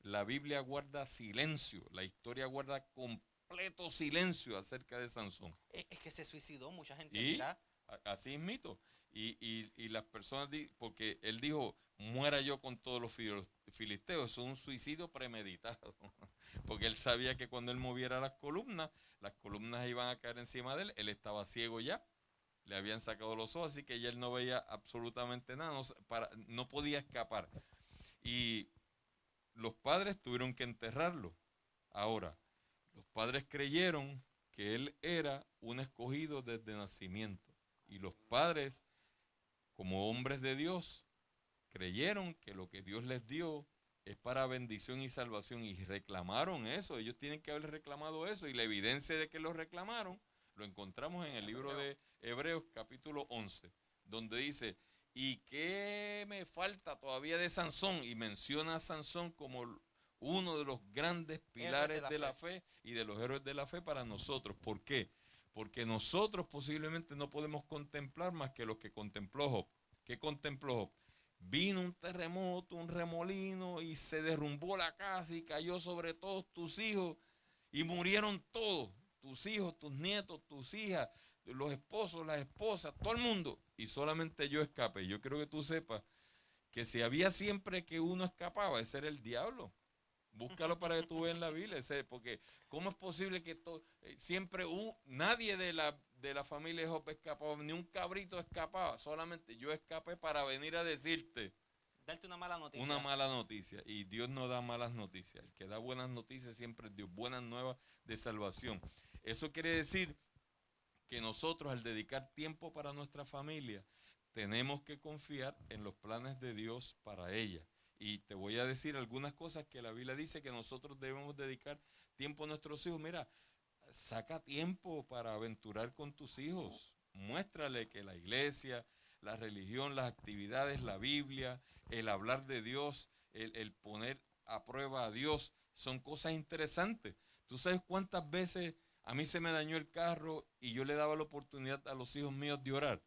Speaker 4: la Biblia guarda silencio, la historia guarda completo silencio acerca de Sansón.
Speaker 1: Es que se suicidó, mucha gente
Speaker 4: Y
Speaker 1: dirá.
Speaker 4: así es mito. Y las personas, porque él dijo, muera yo con todos los filisteos. Eso es un suicidio premeditado. Porque él sabía que cuando él moviera las columnas iban a caer encima de él. Él estaba ciego ya. Le habían sacado los ojos, así que ya él no veía absolutamente nada. No podía escapar. Y los padres tuvieron que enterrarlo. Ahora, los padres creyeron que él era un escogido desde nacimiento. Y los padres, como hombres de Dios, creyeron que lo que Dios les dio es para bendición y salvación y reclamaron eso. Ellos tienen que haber reclamado eso y la evidencia de que lo reclamaron lo encontramos en el libro de Hebreos capítulo 11, donde dice, ¿y qué me falta todavía de Sansón? Y menciona a Sansón como uno de los grandes pilares de la fe y de los héroes de la fe para nosotros. ¿Por qué? Porque nosotros posiblemente no podemos contemplar más que lo que contempló Job. ¿Qué contempló Job? Vino un terremoto, un remolino y se derrumbó la casa y cayó sobre todos tus hijos y murieron todos, tus hijos, tus nietos, tus hijas, los esposos, las esposas, todo el mundo. Y solamente yo escapé. Yo quiero que tú sepas que si había siempre que uno escapaba, ese era el diablo. Búscalo para que tú veas en la Biblia, porque ¿cómo es posible que siempre nadie de la familia de Job escapaba, ni un cabrito escapaba, solamente yo escapé para venir a decirte
Speaker 1: Darte una mala noticia.
Speaker 4: una mala noticia? Y Dios no da malas noticias, el que da buenas noticias siempre es Dios, buenas nuevas de salvación. Eso quiere decir que nosotros, al dedicar tiempo para nuestra familia, tenemos que confiar en los planes de Dios para ella. Y te voy a decir algunas cosas que la Biblia dice que nosotros debemos dedicar tiempo a nuestros hijos. Mira, saca tiempo para aventurar con tus hijos. Muéstrale que la iglesia, la religión, las actividades, la Biblia, el hablar de Dios, el poner a prueba a Dios, son cosas interesantes. ¿Tú sabes cuántas veces a mí se me dañó el carro y yo le daba la oportunidad a los hijos míos de orar?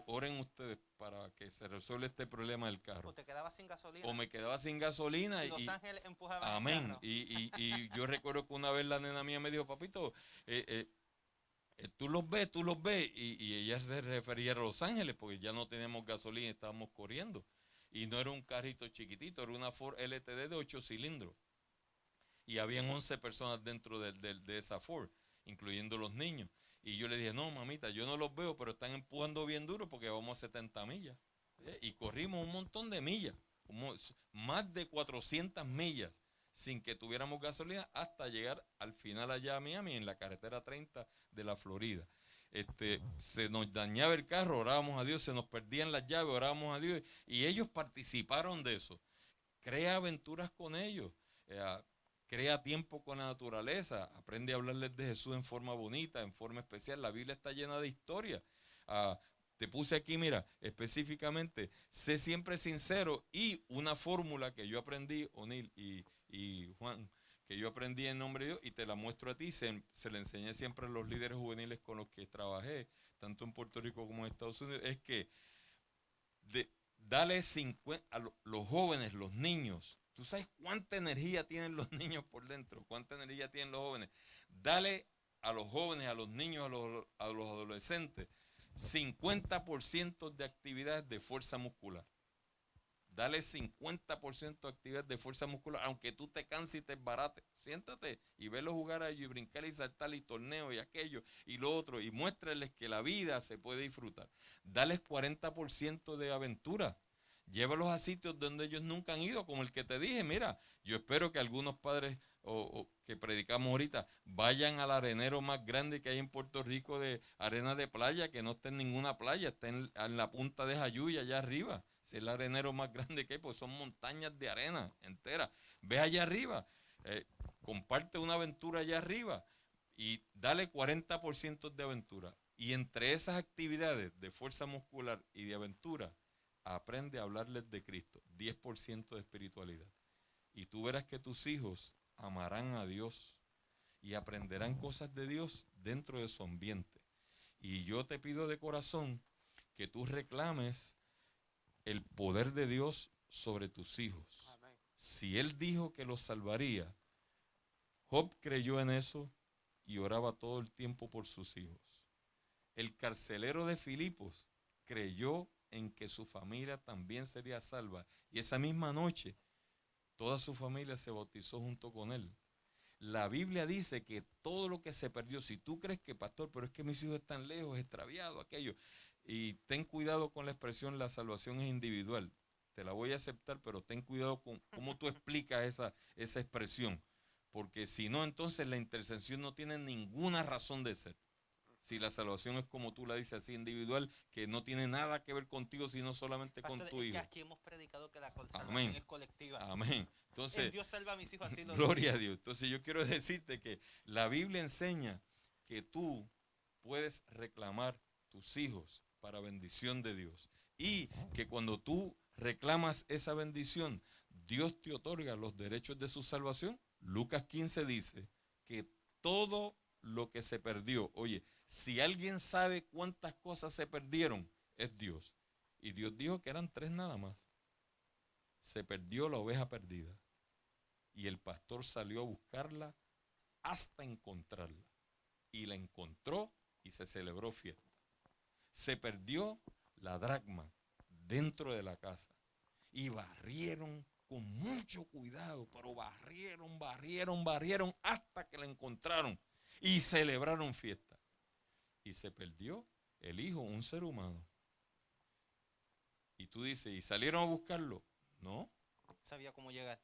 Speaker 4: Oren ustedes para que se resuelva este problema del carro.
Speaker 1: O te quedabas sin gasolina.
Speaker 4: O me quedaba sin gasolina.
Speaker 1: Y los ángeles empujaban
Speaker 4: amén.
Speaker 1: el carro.
Speaker 4: Y yo recuerdo que una vez la nena mía me dijo, papito, tú los ves. Y ella se refería a Los Ángeles porque ya no teníamos gasolina y estábamos corriendo. Y no era un carrito chiquitito, era una Ford LTD de 8 cilindros. Y habían 11 personas dentro de esa Ford, incluyendo los niños. Y yo le dije, no, mamita, yo no los veo, pero están empujando bien duro porque vamos a 70 millas. Y corrimos un montón de millas, más de 400 millas, sin que tuviéramos gasolina, hasta llegar al final allá a Miami, en la carretera 30 de la Florida. Se nos dañaba el carro, orábamos a Dios, se nos perdían las llaves, orábamos a Dios, y ellos participaron de eso. Crea aventuras con ellos. Crea tiempo con la naturaleza, aprende a hablarles de Jesús en forma bonita, en forma especial. La Biblia está llena de historias. Te puse aquí, mira, específicamente, sé siempre sincero, y una fórmula que yo aprendí, O'Neill y Juan, que yo aprendí en nombre de Dios y te la muestro a ti, se la enseñé siempre a los líderes juveniles con los que trabajé, tanto en Puerto Rico como en Estados Unidos, es que dale 50 a los jóvenes, los niños. ¿Tú sabes cuánta energía tienen los niños por dentro? ¿Cuánta energía tienen los jóvenes? Dale a los jóvenes, a los niños, a los adolescentes, 50% de actividades de fuerza muscular. Dale 50% de actividad de fuerza muscular, aunque tú te canses y te embarates. Siéntate y velo jugar a ellos y brincar y saltar y torneo y aquello y lo otro, y muéstrales que la vida se puede disfrutar. Dales 40% de aventura. Llévalos a sitios donde ellos nunca han ido, como el que te dije. Mira, yo espero que algunos padres que predicamos ahorita vayan al arenero más grande que hay en Puerto Rico, de arena de playa, que no está en ninguna playa, está en la punta de Jayuya, allá arriba. Es el arenero más grande que hay, porque son montañas de arena enteras. Ve allá arriba, comparte una aventura allá arriba y dale 40% de aventura. Y entre esas actividades de fuerza muscular y de aventura, aprende a hablarles de Cristo, 10% de espiritualidad. Y tú verás que tus hijos amarán a Dios y aprenderán cosas de Dios dentro de su ambiente. Y yo te pido de corazón que tú reclames el poder de Dios sobre tus hijos.
Speaker 1: Amén.
Speaker 4: Si Él dijo que los salvaría, Job creyó en eso y oraba todo el tiempo por sus hijos. El carcelero de Filipos creyó en que su familia también sería salva, y esa misma noche toda su familia se bautizó junto con él. La Biblia dice que todo lo que se perdió, si tú crees que, pastor, pero es que mis hijos están lejos, extraviados, aquello, y ten cuidado con la expresión, la salvación es individual. Te la voy a aceptar, pero ten cuidado con cómo tú explicas esa expresión, porque si no, entonces la intercesión no tiene ninguna razón de ser. Si la salvación es como tú la dices, así individual, que no tiene nada que ver contigo, sino solamente
Speaker 1: Pastor,
Speaker 4: con tu
Speaker 1: es que
Speaker 4: hijo.
Speaker 1: aquí hemos predicado que la salvación
Speaker 4: Amén.
Speaker 1: es colectiva.
Speaker 4: Amén. Entonces,
Speaker 1: En Dios salva a mis hijos, así lo
Speaker 4: gloria
Speaker 1: dice.
Speaker 4: a Dios. Entonces yo quiero decirte que la Biblia enseña que tú puedes reclamar tus hijos para bendición de Dios. Y que cuando tú reclamas esa bendición, Dios te otorga los derechos de su salvación. Lucas 15 dice que todo lo que se perdió, oye, si alguien sabe cuántas cosas se perdieron, es Dios. Y Dios dijo que eran 3 nada más. Se perdió la oveja perdida. Y el pastor salió a buscarla hasta encontrarla. Y la encontró y se celebró fiesta. Se perdió la dracma dentro de la casa. y barrieron con mucho cuidado, pero barrieron hasta que la encontraron y celebraron fiesta. Y se perdió el hijo, un ser humano. Y tú dices, ¿y salieron a buscarlo? No.
Speaker 1: Sabía cómo llegar.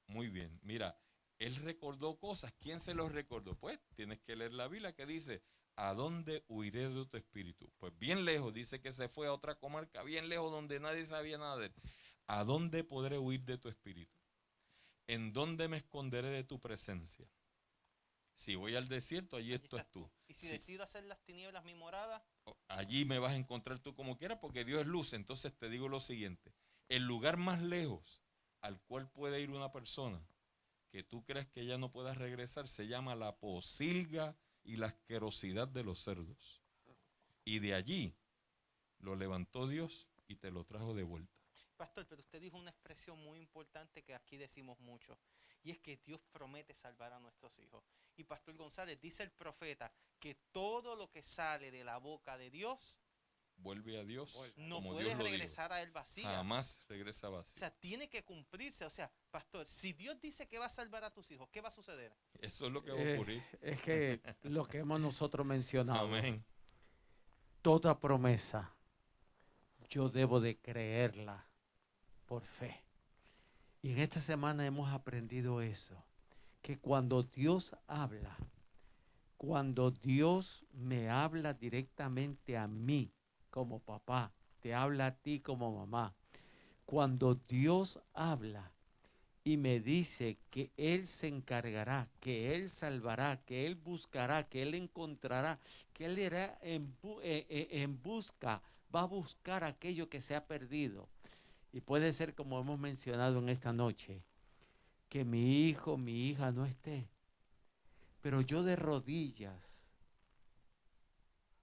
Speaker 4: Muy bien, mira, él recordó cosas. ¿Quién se los recordó? Pues tienes que leer la Biblia que dice, ¿a dónde huiré de tu espíritu? Pues bien lejos, dice que se fue a otra comarca, bien lejos donde nadie sabía nada de él. ¿A dónde podré huir de tu espíritu? ¿En dónde me esconderé de tu presencia? Si voy al desierto, allí estás tú.
Speaker 1: Y si decido hacer las tinieblas mi morada,
Speaker 4: allí me vas a encontrar tú como quieras, porque Dios es luz. Entonces te digo lo siguiente, el lugar más lejos al cual puede ir una persona que tú crees que ya no pueda regresar se llama la posilga y la asquerosidad de los cerdos. Y de allí lo levantó Dios y te lo trajo de vuelta.
Speaker 1: pastor, pero usted dijo una expresión muy importante que aquí decimos mucho, y es que Dios promete salvar a nuestros hijos. Y pastor González, dice el profeta que todo lo que sale de la boca de Dios
Speaker 4: vuelve a Dios,
Speaker 1: no
Speaker 4: como
Speaker 1: puede
Speaker 4: Dios lo
Speaker 1: regresar a él vacía.
Speaker 4: Jamás regresa vacío.
Speaker 1: O sea, tiene que cumplirse. O sea, pastor, si Dios dice que va a salvar a tus hijos, ¿qué va a suceder?
Speaker 4: Eso es lo que va a ocurrir.
Speaker 2: Es que lo que hemos nosotros mencionado,
Speaker 4: Amén.
Speaker 2: toda promesa, yo debo de creerla por fe. Y en esta semana hemos aprendido eso, que cuando Dios habla, cuando Dios me habla directamente a mí como papá, te habla a ti como mamá, cuando Dios habla y me dice que Él se encargará, que Él salvará, que Él buscará, que Él encontrará, que Él irá en busca, va a buscar aquello que se ha perdido. Y puede ser, como hemos mencionado en esta noche, que mi hijo, mi hija no esté, pero yo de rodillas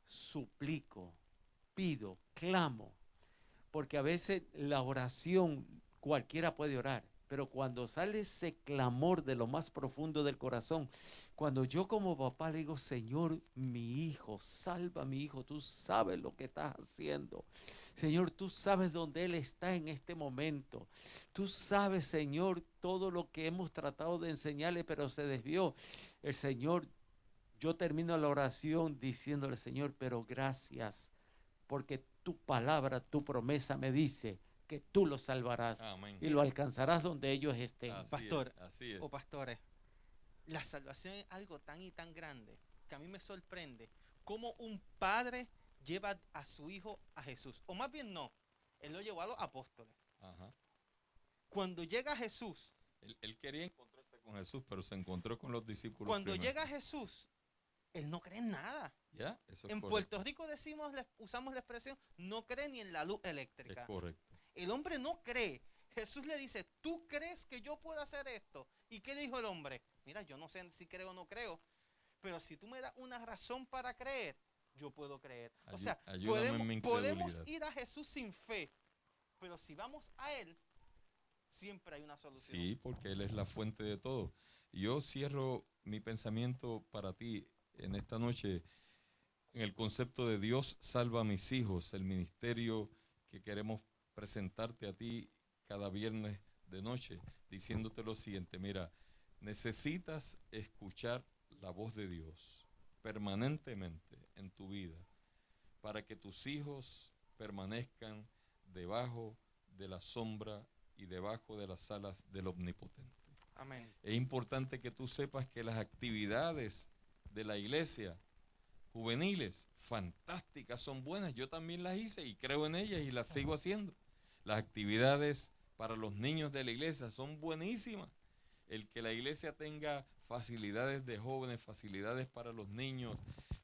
Speaker 2: suplico, pido, clamo, porque a veces la oración cualquiera puede orar, pero cuando sale ese clamor de lo más profundo del corazón, cuando yo como papá le digo, Señor, mi hijo, salva a mi hijo, tú sabes lo que estás haciendo. Señor, tú sabes dónde él está en este momento. Tú sabes, Señor, todo lo que hemos tratado de enseñarle, pero se desvió. El Señor, yo termino la oración diciéndole, Señor, pero gracias, porque tu palabra, tu promesa me dice que tú lo salvarás.
Speaker 4: Amén.
Speaker 2: Y lo alcanzarás donde ellos estén.
Speaker 1: Pastor,
Speaker 4: así es.
Speaker 1: o pastores, la salvación es algo tan y tan grande que a mí me sorprende cómo un padre lleva a su hijo a Jesús. O más bien no, él lo llevó a los apóstoles.
Speaker 4: Ajá.
Speaker 1: Cuando llega Jesús,
Speaker 4: Él quería encontrarse con Jesús, pero se encontró con los discípulos
Speaker 1: cuando
Speaker 4: primero.
Speaker 1: llega Jesús, él no cree en nada.
Speaker 4: ¿Ya? Eso es
Speaker 1: En
Speaker 4: correcto.
Speaker 1: Puerto Rico usamos la expresión, no cree ni en la luz eléctrica.
Speaker 4: Es correcto.
Speaker 1: El hombre no cree. Jesús le dice, ¿tú crees que yo puedo hacer esto? ¿Y qué dijo el hombre? Mira, yo no sé si creo o no creo, pero si tú me das una razón para creer, yo puedo creer. O sea,
Speaker 4: Ayúdame en mi
Speaker 1: podemos
Speaker 4: incredulidad.
Speaker 1: ir a Jesús sin fe, pero si vamos a Él, siempre hay una solución.
Speaker 4: Sí, porque Él es la fuente de todo. Yo cierro mi pensamiento para ti en esta noche en el concepto de Dios salva a mis hijos, el ministerio que queremos presentarte a ti cada viernes de noche, diciéndote lo siguiente, mira, necesitas escuchar la voz de Dios permanentemente en tu vida para que tus hijos permanezcan debajo de la sombra y debajo de las alas del Omnipotente.
Speaker 1: Amén.
Speaker 4: Es importante que tú sepas que las actividades de la iglesia juveniles, fantásticas, son buenas. Yo también las hice y creo en ellas y las sigo haciendo. Las actividades para los niños de la iglesia son buenísimas. El que la iglesia tenga facilidades de jóvenes, facilidades para los niños,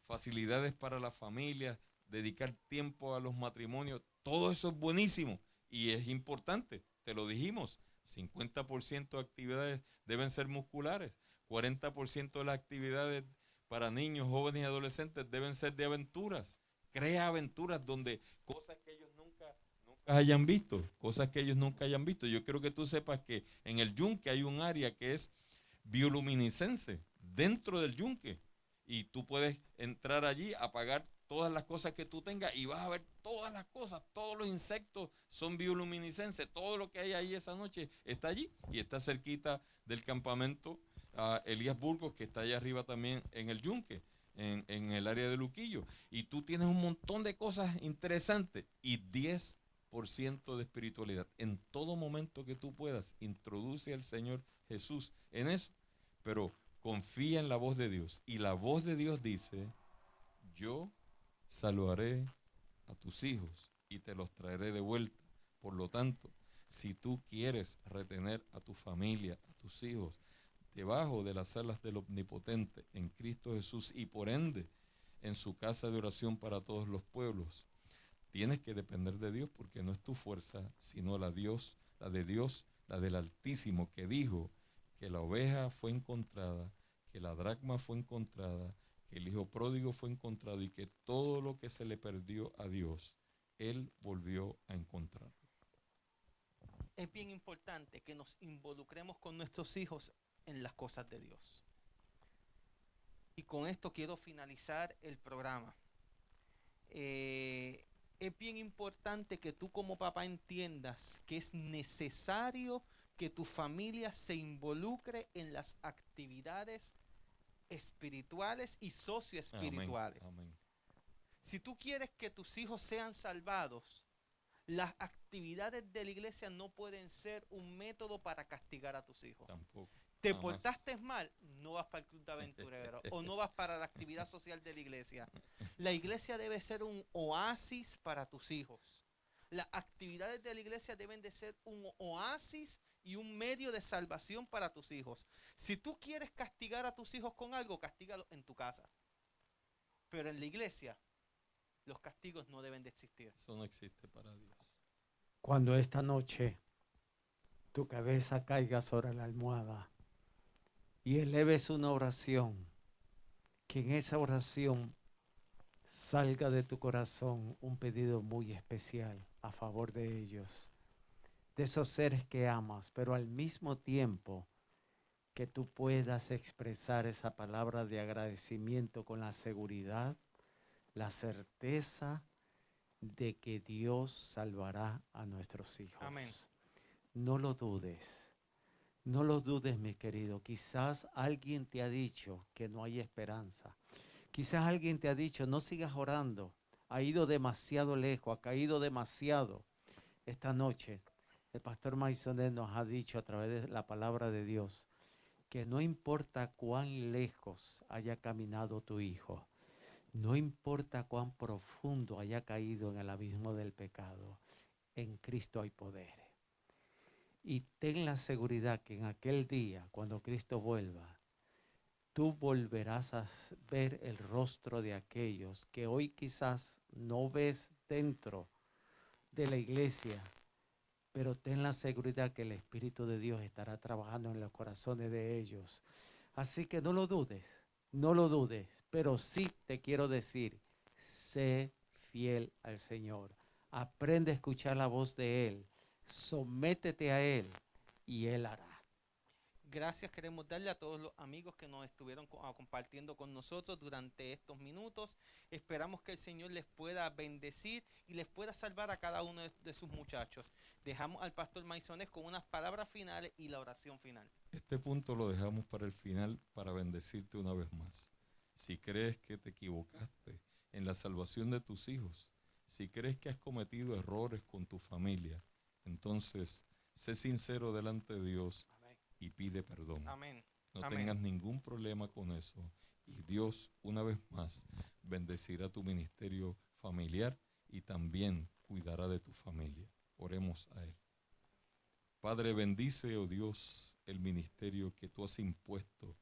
Speaker 4: facilidades para la familia, dedicar tiempo a los matrimonios, todo eso es buenísimo y es importante, te lo dijimos, 50% de actividades deben ser musculares, 40% de las actividades para niños, jóvenes y adolescentes deben ser de aventuras. Crea aventuras donde cosas que ellos nunca hayan visto, cosas que ellos nunca hayan visto. Yo quiero que tú sepas que en el yunque hay un área que es bioluminiscencia dentro del yunque y tú puedes entrar allí, apagar todas las cosas que tú tengas y vas a ver todas las cosas, todos los insectos son bioluminiscencia, todo lo que hay ahí esa noche está allí y está cerquita del campamento Elías Burgos, que está allá arriba también en el Yunque, en el área de Luquillo. Y tú tienes un montón de cosas interesantes y 10% de espiritualidad. En todo momento que tú puedas, introduce al Señor Jesús en eso, pero confía en la voz de Dios. Y la voz de Dios dice: yo saludaré a tus hijos y te los traeré de vuelta. Por lo tanto, si tú quieres retener a tu familia, a tus hijos, debajo de las alas del Omnipotente, en Cristo Jesús, y por ende en su casa de oración para todos los pueblos, tienes que depender de Dios, porque no es tu fuerza, sino la de Dios, la del Altísimo, que dijo que la oveja fue encontrada, que la dracma fue encontrada, que el hijo pródigo fue encontrado y que todo lo que se le perdió a Dios, Él volvió a encontrarlo.
Speaker 1: Es bien importante que nos involucremos con nuestros hijos en las cosas de Dios. Y con esto quiero finalizar el programa. Es bien importante que tú como papá entiendas que es necesario que tu familia se involucre en las actividades espirituales y socioespirituales.
Speaker 4: Amén, amén.
Speaker 1: Si tú quieres que tus hijos sean salvados, las actividades de la iglesia no pueden ser un método para castigar a tus hijos.
Speaker 4: Tampoco.
Speaker 1: Te
Speaker 4: Jamás.
Speaker 1: portaste mal, no vas para el club de aventureros o no vas para la actividad social de la iglesia. La iglesia debe ser un oasis para tus hijos. Las actividades de la iglesia deben de ser un oasis y un medio de salvación para tus hijos. Si tú quieres castigar a tus hijos con algo, castígalo en tu casa. Pero en la iglesia, los castigos no deben de existir.
Speaker 4: Eso no existe para Dios.
Speaker 2: Cuando esta noche tu cabeza caiga sobre la almohada y eleves una oración, que en esa oración salga de tu corazón un pedido muy especial a favor de ellos, de esos seres que amas, pero al mismo tiempo que tú puedas expresar esa palabra de agradecimiento con la seguridad, la certeza de que Dios salvará a nuestros hijos.
Speaker 1: Amén.
Speaker 2: No lo dudes. No lo dudes, mi querido. Quizás alguien te ha dicho que no hay esperanza. Quizás alguien te ha dicho: no sigas orando. Ha ido demasiado lejos, ha caído demasiado. Esta noche, el pastor Maisonet nos ha dicho a través de la palabra de Dios que no importa cuán lejos haya caminado tu hijo, no importa cuán profundo haya caído en el abismo del pecado, en Cristo hay poder. Y ten la seguridad que en aquel día, cuando Cristo vuelva, tú volverás a ver el rostro de aquellos que hoy quizás no ves dentro de la iglesia, pero ten la seguridad que el Espíritu de Dios estará trabajando en los corazones de ellos. Así que no lo dudes, pero sí te quiero decir: sé fiel al Señor, aprende a escuchar la voz de Él, sométete a Él y Él hará.
Speaker 1: Gracias queremos darle a todos los amigos que nos estuvieron compartiendo con nosotros durante estos minutos. Esperamos que el Señor les pueda bendecir y les pueda salvar a cada uno de sus muchachos. Dejamos al pastor Maisonet con unas palabras finales y la oración final.
Speaker 4: Este punto lo dejamos para el final, para bendecirte una vez más. Si crees que te equivocaste en la salvación de tus hijos, si crees que has cometido errores con tu familia, entonces sé sincero delante de Dios y pide perdón.
Speaker 1: Amén.
Speaker 4: No
Speaker 1: Amén.
Speaker 4: tengas ningún problema con eso. Y Dios, una vez más, bendecirá tu ministerio familiar y también cuidará de tu familia. Oremos a Él. Padre, bendice, oh Dios, el ministerio que tú has impuesto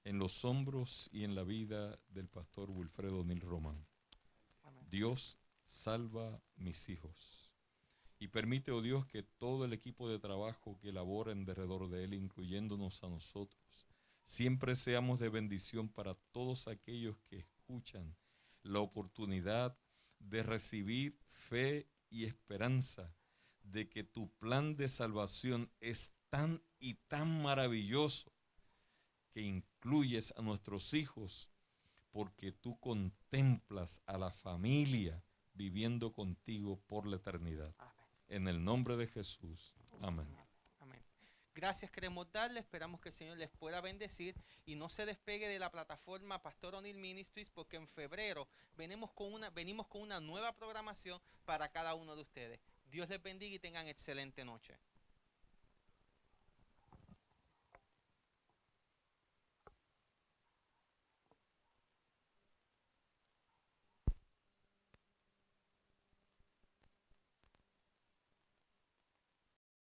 Speaker 4: en los hombros y en la vida del pastor Wilfredo Nil Román.
Speaker 1: Amén.
Speaker 4: Dios, salva mis hijos. Y permite, oh Dios, que todo el equipo de trabajo que labora en derredor de él, incluyéndonos a nosotros, siempre seamos de bendición para todos aquellos que escuchan la oportunidad de recibir fe y esperanza de que tu plan de salvación es tan y tan maravilloso que incluyes a nuestros hijos porque tú contemplas a la familia viviendo contigo por la eternidad.
Speaker 1: Amén.
Speaker 4: En el nombre de Jesús. Amén.
Speaker 1: Amén. Gracias queremos darle, esperamos que el Señor les pueda bendecir y no se despegue de la plataforma Pastor O'Neill Ministries, porque en febrero venimos con una nueva programación para cada uno de ustedes. Dios les bendiga y tengan excelente noche.